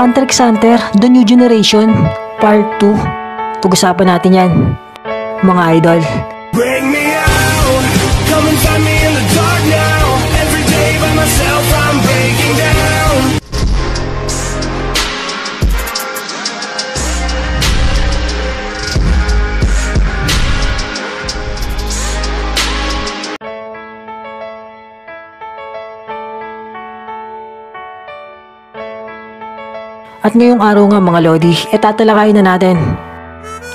Hunter x Hunter, The New Generation, Part 2. Pag-usapan natin yan, mga idol. Bring me out, come and find me in the dark now. Every day by myself I'm breaking down. At ngayong araw nga mga Lodi, tatalakayin na natin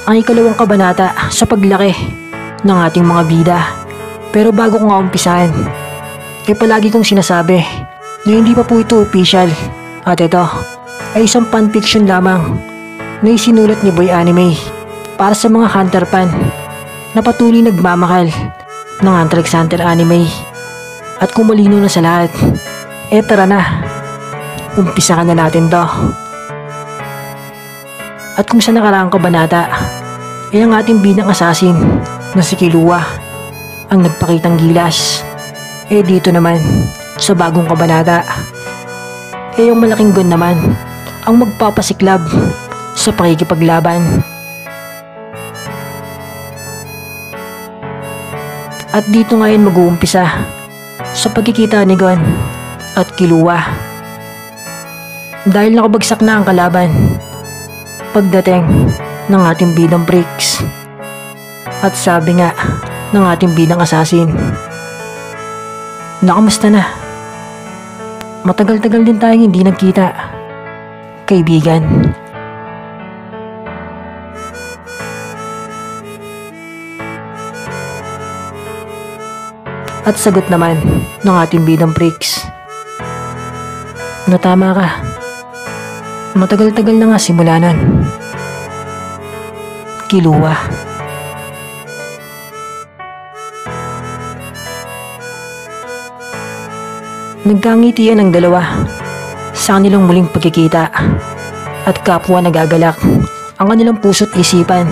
ang ikalawang kabanata sa paglaki ng ating mga bida. Pero bago ko nga umpisahan, palagi kong sinasabi na hindi pa po ito official. At ito ay isang fanfiction lamang na isinulat ni Boy Anime para sa mga Hunter fan na patuloy nagmamakal ng Hunter x Hunter anime. At kung malino na sa lahat, tara na, umpisahan na natin to. At kung sa nakaraang kabanata, ang ating bidang assassin na si Killua ang nagpakitang gilas. Dito naman, sa bagong kabanata, yung malaking gun naman ang magpapasiklab sa pakikipaglaban. At dito ngayon mag-uumpisa sa pagkikita ni Gon at Killua. Dahil nakabagsak na ang kalaban pagdating ng ating bidang breaks. At sabi nga ng ating bidang assassin, nakamusta na? Matagal-tagal din tayong hindi nagkita, kaibigan. At sagot naman ng ating bidang breaks, natama ka. Matagal-tagal na nga simula nun, Killua. Nagkangitian ang dalawa sa kanilang muling pagkikita at kapwa nagagalak ang kanilang puso't isipan.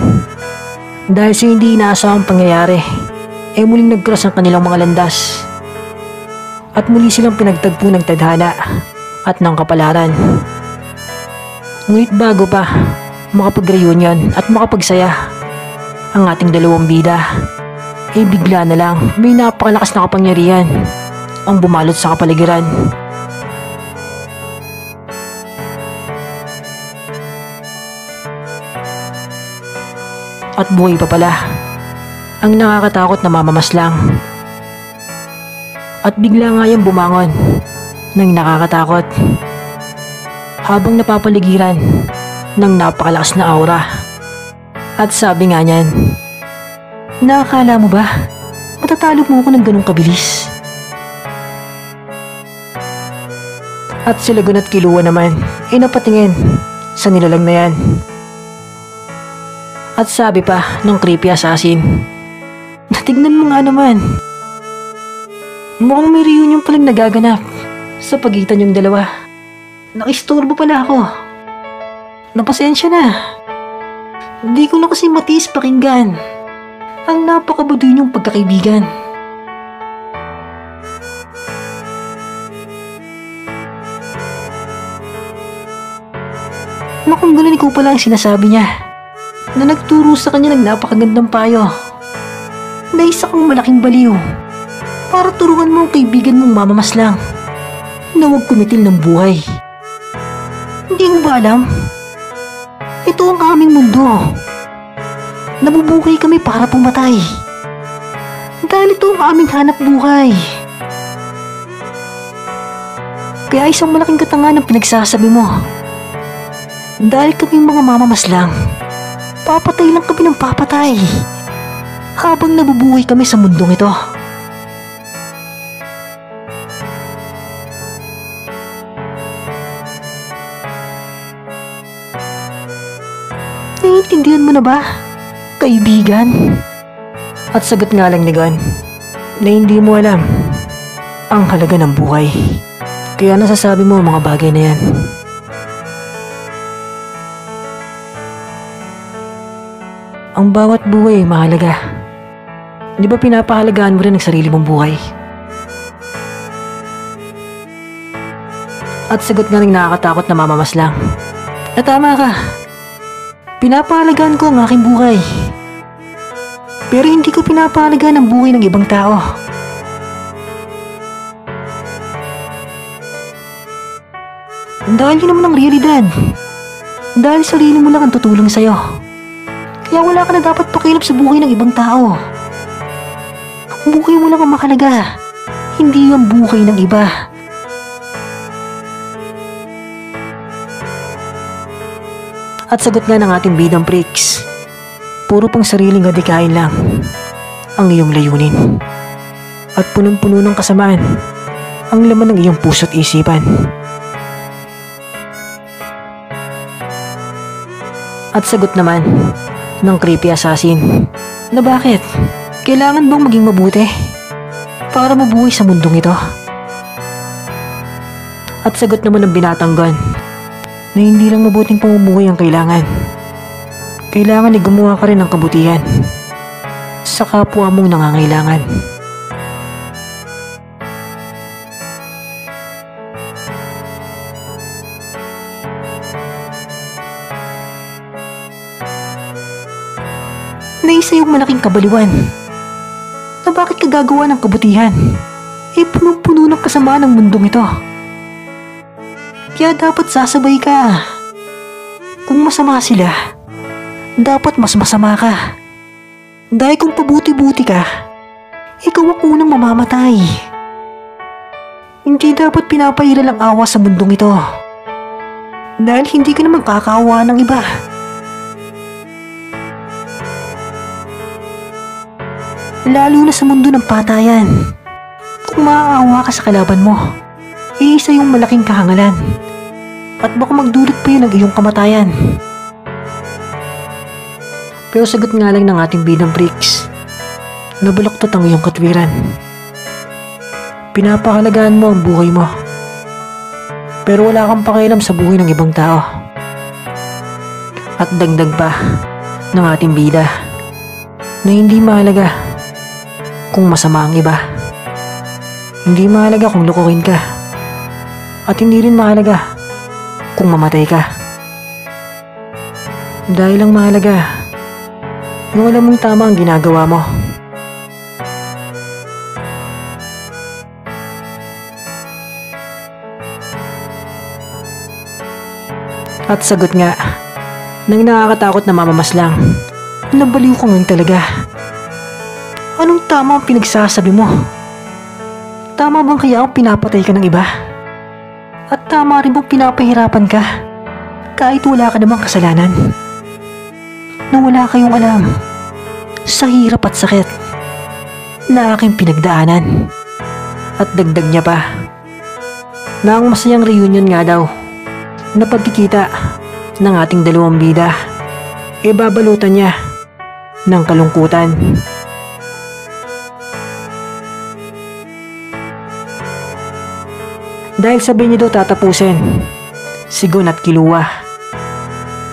Dahil sa hindi inaasahang pangyayari, muling nag-cross ang kanilang mga landas at muli silang pinagtagpo ng tadhana at ng kapalaran. Ngunit bago pa makapag-reunion at makapagsaya ang ating dalawang bida, bigla na lang may napakalakas na kapangyarihan ang bumalot sa kapaligiran. At buhay pa pala ang nakakatakot na mamamaslang. At bigla nga yung bumangon ng nakakatakot habang napapaligiran ng napakalakas na aura. At sabi nga niyan, nakakala mo ba matatalo mo ako ng ganong kabilis? At sila Gon at Killua naman napatingin sa nilalang na yan. At sabi pa ng creepy assassin, natignan mo nga naman, mukhang may reunion palang nagaganap sa pagitan yung dalawa. Nakistorbo pala ako. Napasensya na. Hindi ko na kasi matiis pakinggan ang napakabuti niyong pagkakaibigan. Kung ganun ko pala ang sinasabi niya, na nagturo sa kanya ng napakagandang payo na isa kang malaking baliw para turuan mo ang kaibigan mong mamamaslang na huwag kumitil ng buhay. Hindi mo ba alam? Ito ang aming mundo. Nabubuhay kami para pumatay. Dahil ito ang aming hanap buhay. Kaya isang malaking katangahan ang pinagsasabi mo. Dahil kaming mga mamamaslang, papatay lang kami ng papatay habang nabubuhay kami sa mundong ito. Naiintindihan mo na ba, kaibigan? At sagot nga lang ni Gon na hindi mo alam ang halaga ng buhay. Kaya nasasabi mo ang mga bagay na yan. Ang bawat buhay ay mahalaga. Di ba pinapahalagaan mo rin ang sarili mong buhay? At sagot nga ng nakakatakot na mamamaslang. Tama ka. Pinapahalagaan ko ang aking buhay. Pero hindi ko pinapahalagaan ang buhay ng ibang tao. Dahil yun naman ang realidad. Dahil sarili mo lang ang tutulong sa'yo. Kaya wala ka na dapat pakilap sa buhay ng ibang tao. Buhay mo lang ang mahalaga. Hindi ang buhay ng iba. At sagot nga ng ating bidang Pricks, puro pang sariling adikain lang ang iyong layunin. At punong-puno ng kasamaan ang laman ng iyong puso't isipan. At sagot naman ng creepy assassin na bakit? Kailangan bang maging mabuti para mabuhay sa mundong ito? At sagot naman ng binatang Gon na hindi lang mabuting pamumuhay ang kailangan. Kailangan ay gumawa ka rin ng kabutihan sa kapwa mong nangangailangan. Naisa yung malaking kabaliwan na bakit ka gagawa ng kabutihan? Punong-puno ng kasamaan ng mundong ito. Kaya dapat sasabay ka. Kung masama sila, dapat mas masama ka. Dahil kung pabuti-buti ka, ikaw ang unang mamamatay. Hindi dapat pinapairal ang awa sa mundong ito. Dahil hindi ka naman kakaawa ng iba. Lalo na sa mundo ng patayan. Kung maaawa ka sa kalaban mo, isa yung malaking kahangalan. At baka magdulot pa yun ng iyong kamatayan. Pero sagot nga lang ng ating bidang Pricks, nabaluktot ang iyong katwiran. Pinapahalagaan mo ang buhay mo, pero wala kang pakialam sa buhay ng ibang tao. At dagdag pa ng ating bida na hindi mahalaga kung masama ang iba. Hindi mahalaga kung lukuhin ka. At hindi rin mahalaga kung mamatay ka. Dahil ang mahalaga, yung alam mong tama ang ginagawa mo. At sagot nga ng nakakatakot na mamamaslang, nabaliw ko ngayon talaga. Anong tama ang pinagsasabi mo? Tama bang kaya ang pinapatay ka ng iba? At tama rin bang pinapahirapan ka kahit wala ka namang kasalanan? Na wala kayong alam sa hirap at sakit na aking pinagdaanan. At dagdag niya pa na ang masayang reunion nga daw na pagkikita ng ating dalawang bida babalutan niya ng kalungkutan. Dahil sabi niya daw tatapusin si Gon at Killua.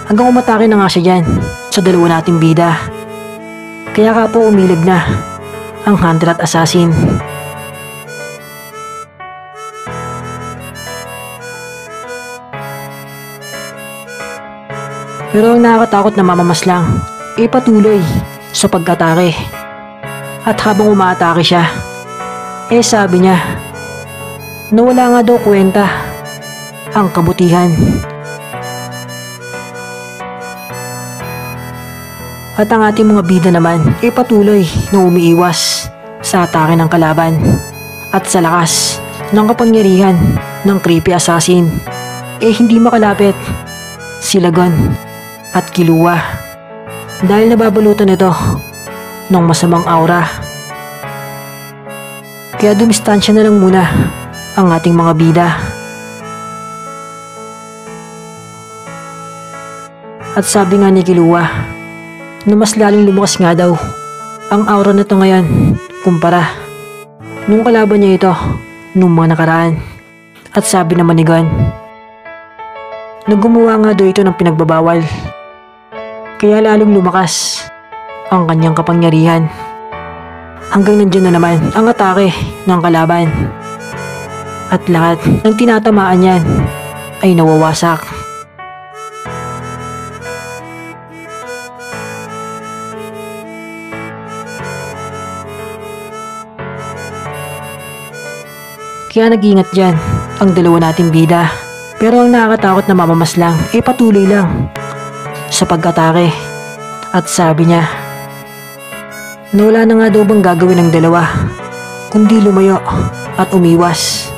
Hanggang umatake na nga siya dyan sa dalawa nating bida. Kaya ka po umilag na ang Hunter at Assassin. Pero ang nakakatakot na mamamaslang patuloy sa pagkatake. At habang umaatake siya, sabi niya na wala nga daw kwenta ang kabutihan. At ang ating mga bida naman patuloy na umiiwas sa atake ng kalaban. At sa lakas ng kapangyarihan ng creepy assassin, hindi makalapit sila Gon at Killua dahil nababalutan ito ng masamang aura. Kaya dumistansya na lang muna ang ating mga bida. At sabi nga ni Killua na mas laling lumakas nga daw ang aura nito ngayon kumpara nung kalaban niya ito nung mga nakaraan. At sabi naman ni Gon na gumawa nga daw ito ng pinagbabawal, kaya lalong lumakas ang kanyang kapangyarihan. hanggang nandyan na naman ang atake ng kalaban. At lahat ng tinatamaan niyan ay nawawasak. Kaya nag-ingat dyan ang dalawa nating bida. Pero ang nakakatakot na mamamaslang ay patuloy lang sa pag-atake. At sabi niya na wala na nga daw bang gagawin ng dalawa kundi lumayo at umiwas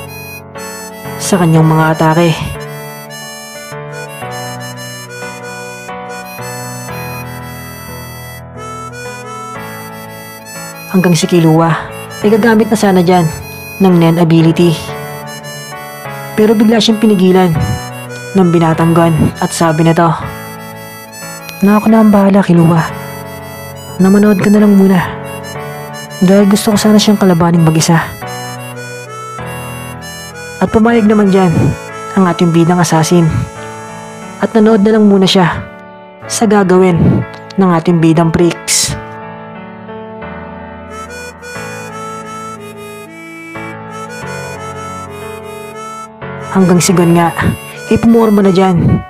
sa kanyang mga atake. Hanggang si Killua ay gagamit na sana dyan ng Nen ability. Pero bigla siyang pinigilan ng binatang gun at sabi nito na ako na ang bahala, Killua. Na manood ka na lang muna dahil gusto ko sana siyang kalabaning mag-isa. At pumayag naman dyan ang ating bidang assassin at nanood na lang muna siya sa gagawin ng ating bidang pricks. Hanggang si Gon nga ay pumorma na dyan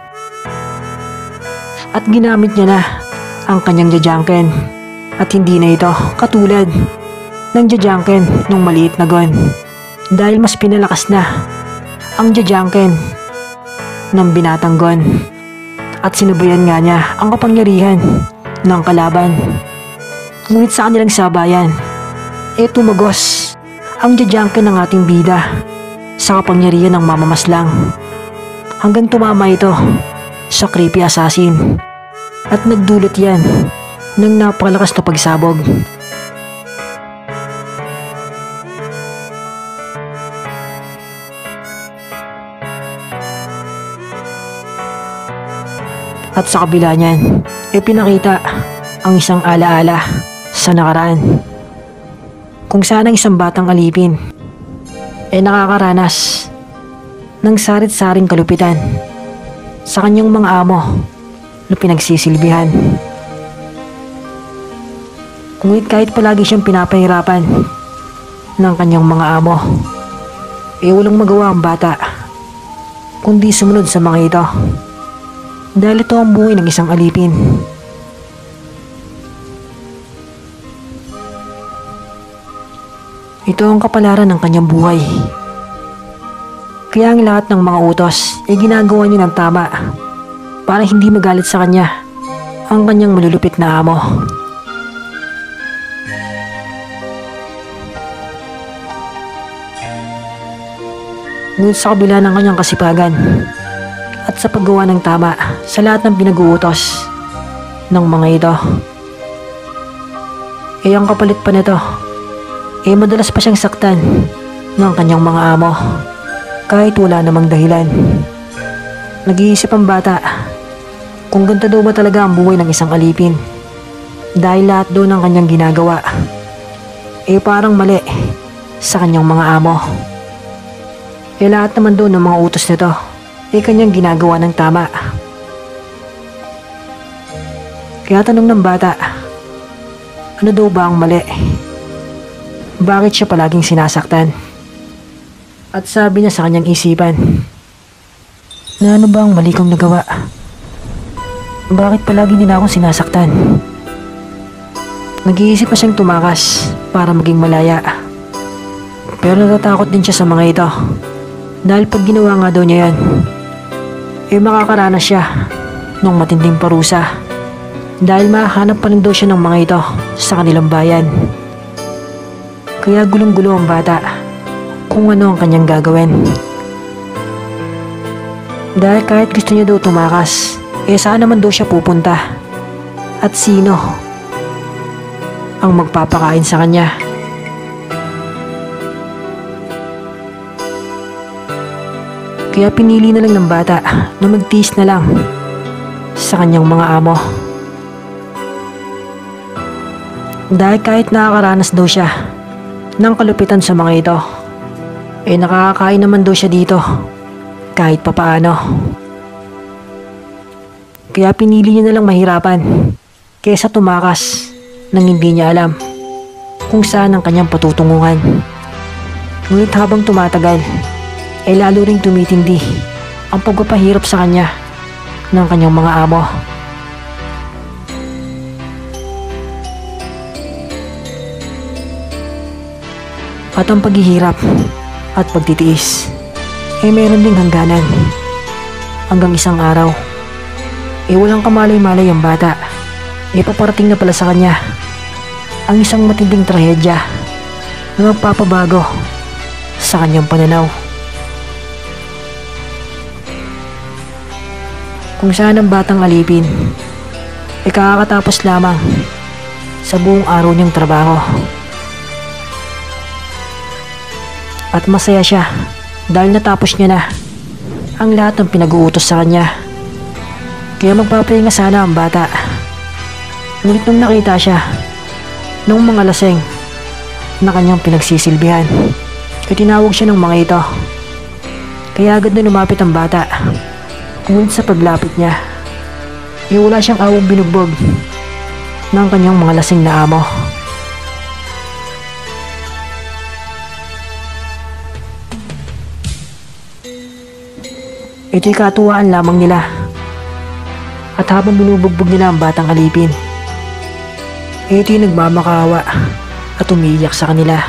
at ginamit niya na ang kanyang Jajangken at hindi na ito katulad ng Jajangken nung maliit na Gon dahil mas pinalakas na ang Jajangken ng binatang Gon at sinubayan nga niya ang kapangyarihan ng kalaban. Ngunit sa kanilang sabayan ay tumagos ang Jajangken ng ating bida sa kapangyarihan ng mamamaslang hanggang tumama ito sa creepy assassin at nagdulot yan ng napakalakas na pagsabog. At sa kabila niyan ay pinakita ang isang alaala sa nakaraan kung saan ang isang batang alipin ay nakakaranas ng sarit-saring kalupitan sa kanyang mga amo na pinagsisilbihan. Ngunit kahit palagi siyang pinapahirapan ng kanyang mga amo, walang magawa ang bata kundi sumunod sa mga ito dahil ito ang buhay ng isang alipin. Ito ang kapalaran ng kanyang buhay. Kaya ang lahat ng mga utos ay ginagawa niya ng tama para hindi magalit sa kanya ang kanyang malulupit na amo. Ngunit sa kabila ng kanyang kasipagan at sa paggawa ng tama sa lahat ng pinag-uutos ng mga ito, ang kapalit pa nito madalas pa siyang saktan ng kanyang mga amo kahit wala namang dahilan. Nag-iisip ang bata kung ganito daw ba talaga ang buhay ng isang alipin dahil lahat daw ng kanyang ginagawa parang mali sa kanyang mga amo. Lahat naman daw ng mga utos nito kanyang ginagawa ng tama. Kaya tanong ng bata, ano daw ba ang mali? Bakit siya palaging sinasaktan? At sabi niya sa kanyang isipan, na ano ba ang mali kong nagawa? Bakit palagi din ako sinasaktan? Nag-iisip pa siyang tumakas para maging malaya. Pero natatakot din siya sa mga ito dahil pag ginawa nga daw niya yan, makakaranas siya ng matinding parusa dahil mahanap pa rin daw siya ng mga ito sa kanilang bayan. Kaya gulong-gulo ang bata kung ano ang kanyang gagawin. Dahil kahit gusto niya daw tumakas, saan naman daw siya pupunta? At sino ang magpapakain sa kanya? Kaya pinili na lang ng bata na magtiis na lang sa kanyang mga amo. Dahil kahit nakakaranas daw siya ng kalupitan sa mga ito, nakakakain naman daw siya dito kahit papaano. Kaya pinili niya na lang mahirapan kaysa tumakas nang hindi niya alam kung saan ang kanyang patutunguhan. Ngunit habang tumatagal, ay lalo ring tumitindi ang pagpapahirap sa kanya ng kanyang mga amo. At ang paghihirap at pagtitiis ay meron ding hangganan. Hanggang isang araw, walang kamalay-malay ang bata. Paparating na pala sa kanya ang isang matinding trahedya na magpapabago sa kanyang pananaw. Kung saan ang batang alipin ay kakatapos lamang sa buong araw niyang trabaho. At masaya siya dahil natapos niya na ang lahat ng pinag-uutos sa kanya. Kaya magpapahinga sana ang bata. Ngunit nung nakita siya ng mga laseng na kanyang pinagsisilbihan, ay tinawag siya ng mga ito. Kaya agad na lumapit ang bata. Ngunit sa paglapit niya, wala siyang awang binugbog ng kanyang mga lasing na amo. Ito'y katuwaan lamang nila. At habang binubugbog nila ang batang alipin, ito'y nagmamakaawa at umiiyak sa kanila.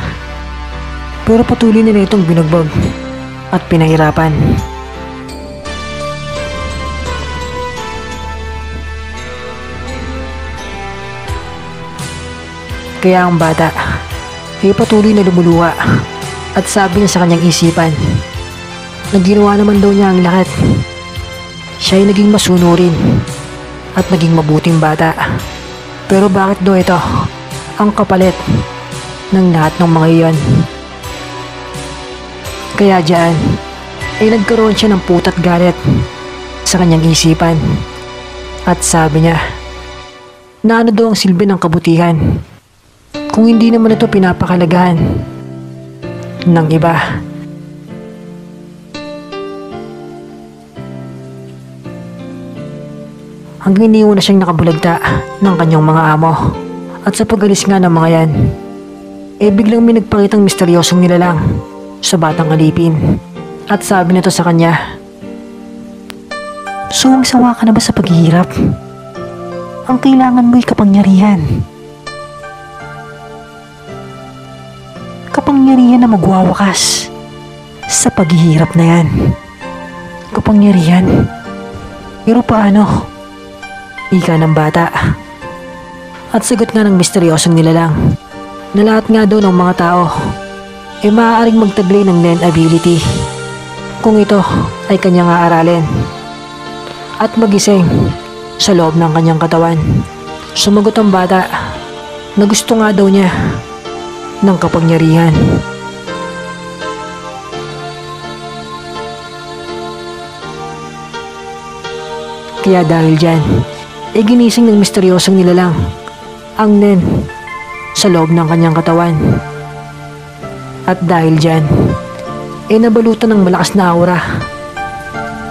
Pero patuloy nila itong binugbog at pinahirapan. Kaya ang bata ay patuloy na lumuluha at sabi niya sa kanyang isipan na ginawa naman daw niya ang lahat. Siya ay naging masunurin at naging mabuting bata. Pero bakit daw ito ang kapalit ng lahat ng mga iyon? Kaya diyan ay nagkaroon siya ng putat galit sa kanyang isipan. At sabi niya na ano daw ang silbi ng kabutihan kung hindi naman ito pinapakalagahan ng iba. Hanggang iniwan na siyang nakabulagta ng kanyang mga amo. At sa pag-alis nga ng mga yan, biglang may nagpakitang misteryosong nilalang sa batang alipin. At sabi nito sa kanya, "Suwang-sawa ka na ba sa paghihirap? Ang kailangan mo'y kapangyarihan. Kapangyarihan na magwawakas sa paghihirap na yan. Kapangyarihan? Pero paano?" Ika ng bata. At sagot nga ng misteryosong nilalang na lahat nga daw ng mga tao ay maaaring magtaglay ng Nen ability kung ito ay kanyang aaralin at magising sa loob ng kanyang katawan. Sumagot ang bata na gusto nga daw niya ng kapangyarihan. Kaya dahil dyan, ginising ng misteryosong nilalang ang Nen sa loob ng kanyang katawan. At dahil dyan, nabalutan ng malakas na aura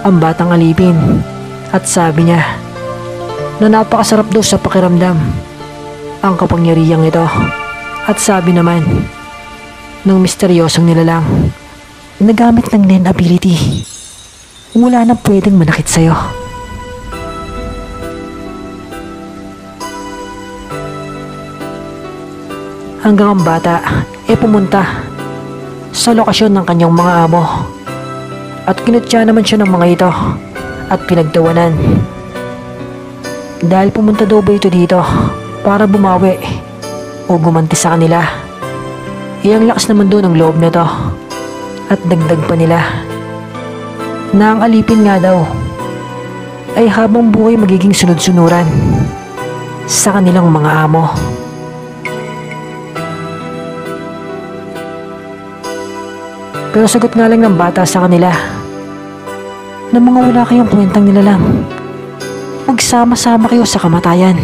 ang batang alipin. At sabi niya na napakasarap daw sa pakiramdam ang kapangyarihang ito. At sabi naman ng misteryosong nilalang, "Nagamit ng Nen ability, wala nang pwedeng manakit sa'yo." Hanggang ang bata pumunta sa lokasyon ng kanyang mga amo. At kinutya naman siya ng mga ito at pinagtawanan. Dahil pumunta daw ba ito dito para bumawi o gumanti sa kanila. Ang lakas naman doon ng loob na to. At dagdag pa nila na ang alipin nga daw ay habang buhay magiging sunod-sunuran sa kanilang mga amo. Pero sagot nga lang ng bata sa kanila na mga wala kayong kwentang nilalang. Magsama-sama kayo sa kamatayan.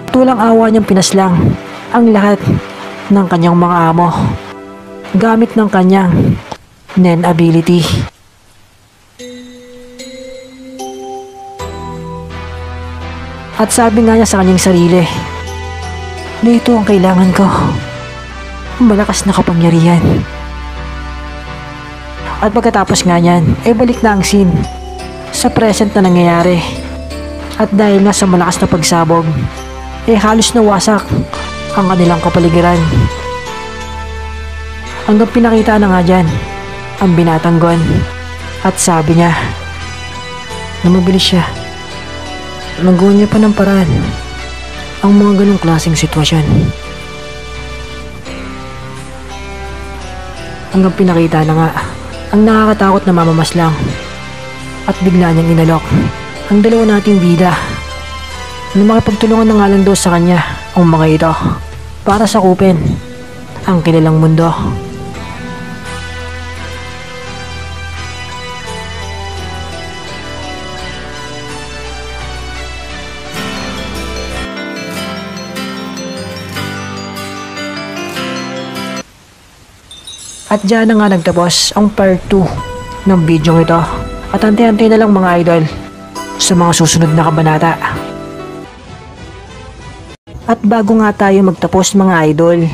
At walang awa niyang pinaslang ang lahat ng kanyang mga amo gamit ng kanyang Nen ability. At sabi nga niya sa kanyang sarili na ito ang kailangan ko. Malakas na kapangyarihan. At pagkatapos nga niyan, ay balik na ang scene sa present na nangyayari. At dahil nga sa malakas na pagsabog, halos nawasak ang kanilang kapaligiran. Hanggang pinakita na nga dyan ang binatang Gon. At sabi niya na mabilis siya. Nagawa niya pa ng paraan ang mga ganong klaseng sitwasyon. Hanggang pinakita na nga ang nakakatakot na mamamaslang. At bigla niyang inalok ang dalawa nating bida na makipagtulungan na nga lang daw sa kanya ang mga ito para sakupin ang kilalang mundo. At dyan na nga nagtapos ang part 2 ng video ito. At hantay-hantay na lang mga idol sa mga susunod na kabanata. At bago nga tayo magtapos mga idol,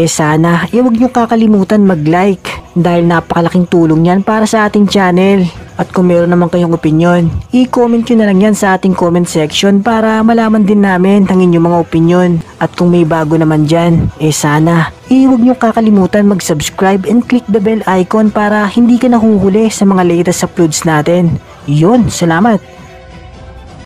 sana huwag niyo kakalimutan mag-like dahil napakalaking tulong yan para sa ating channel. At kung meron naman kayong opinyon, i-comment nyo na lang yan sa ating comment section para malaman din namin ang inyong mga opinyon. At kung may bago naman dyan, sana huwag nyo kakalimutan mag-subscribe and click the bell icon para hindi ka nahuhuli sa mga latest uploads natin. Yun, salamat!